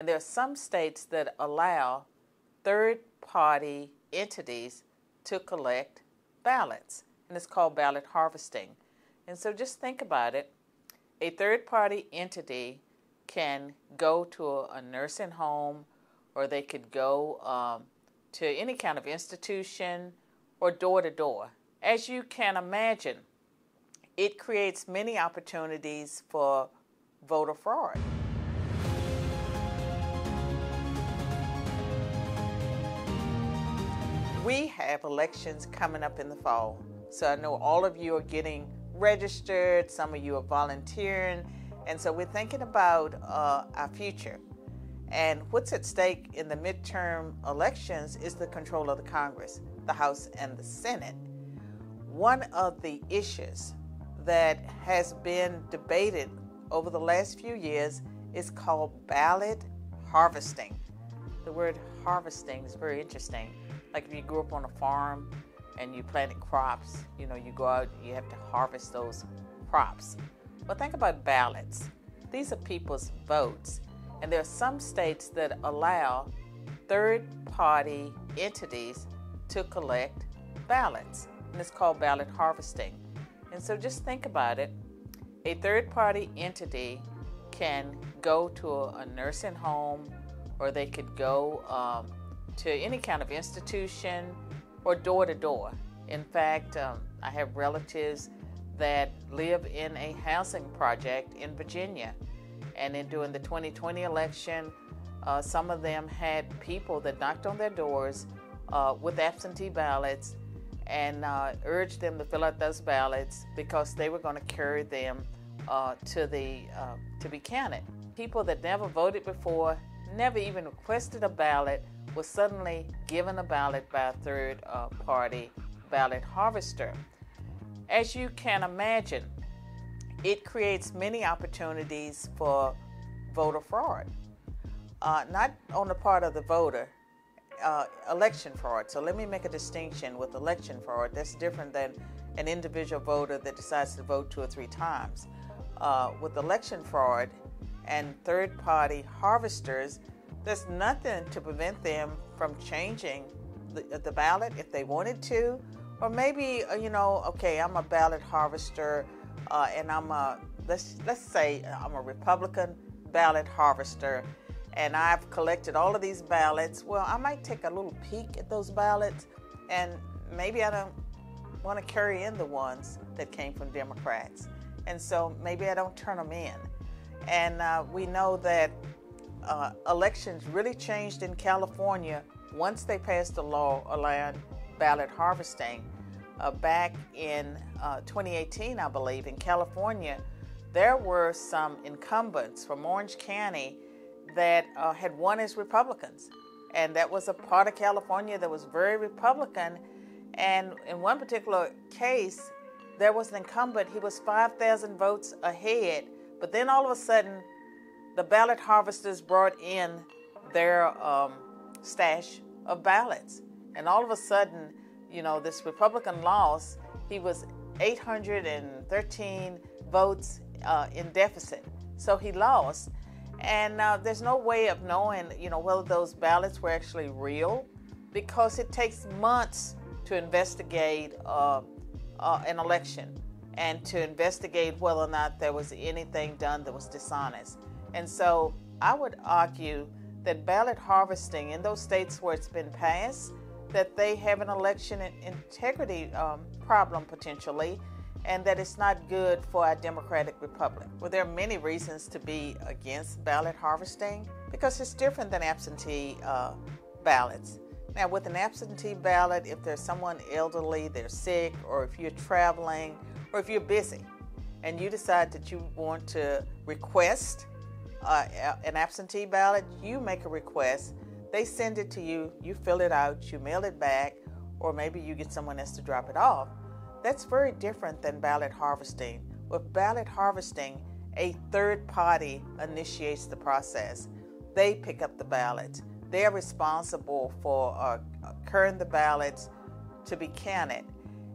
And there are some states that allow third-party entities to collect ballots, and it's called ballot harvesting. And so just think about it. A third-party entity can go to a nursing home, or they could go to any kind of institution or door to door. As you can imagine, it creates many opportunities for voter fraud. We have elections coming up in the fall, so I know all of you are getting registered, some of you are volunteering, and so we're thinking about our future. And what's at stake in the midterm elections is the control of the Congress, the House and the Senate. One of the issues that has been debated over the last few years is called ballot harvesting. The word harvesting is very interesting. Like if you grew up on a farm and you planted crops, you go out, you have to harvest those crops. But think about ballots. These are people's votes. And there are some states that allow third-party entities to collect ballots. And it's called ballot harvesting. And so just think about it. A third-party entity can go to a nursing home, or they could go to any kind of institution or door to door. In fact, I have relatives that live in a housing project in Virginia. And during the 2020 election, some of them had people that knocked on their doors with absentee ballots and urged them to fill out those ballots because they were going to carry them to be counted. People that never voted before, never even requested a ballot, was suddenly given a ballot by a third-party ballot harvester. As you can imagine, it creates many opportunities for voter fraud. Not on the part of the voter, election fraud. So let me make a distinction with election fraud. That's different than an individual voter that decides to vote 2 or 3 times. With election fraud and third-party harvesters, there's nothing to prevent them from changing the ballot if they wanted to. Or maybe, okay, I'm a ballot harvester and let's say I'm a Republican ballot harvester and I've collected all of these ballots. Well, I might take a little peek at those ballots, and maybe I don't want to carry in the ones that came from Democrats. And so maybe I don't turn them in. And we know that elections really changed in California once they passed a law allowing ballot harvesting. Back in 2018, I believe, in California, there were some incumbents from Orange County that had won as Republicans. And that was a part of California that was very Republican. And in one particular case, there was an incumbent, he was 5,000 votes ahead, but then all of a sudden, the ballot harvesters brought in their stash of ballots. And all of a sudden, this Republican lost. He was 813 votes in deficit. So he lost. And there's no way of knowing, whether those ballots were actually real, because it takes months to investigate an election and to investigate whether or not there was anything done that was dishonest. And so I would argue that ballot harvesting in those states where it's been passed, that they have an election integrity problem potentially, and that it's not good for our democratic republic. Well, there are many reasons to be against ballot harvesting because it's different than absentee ballots. Now, with an absentee ballot, if there's someone elderly, they're sick, or if you're traveling, or if you're busy, and you decide that you want to request an absentee ballot, you make a request, they send it to you, you fill it out, you mail it back, or maybe you get someone else to drop it off. That's very different than ballot harvesting. With ballot harvesting, a third party initiates the process. They pick up the ballots. They're responsible for carrying the ballots to be counted.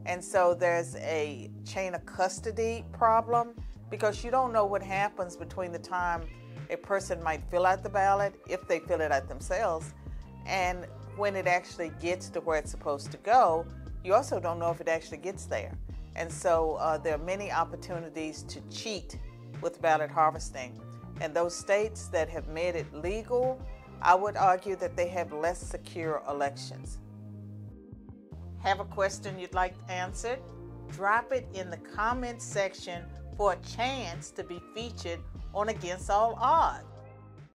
And so there's a chain of custody problem because you don't know what happens between the time A person might fill out the ballot if they fill it out themselves, and when it actually gets to where it's supposed to go, you also don't know if it actually gets there. And so there are many opportunities to cheat with ballot harvesting. And those states that have made it legal, I would argue that they have less secure elections. Have a question you'd like answered? Drop it in the comments section for a chance to be featured on Against All Odds.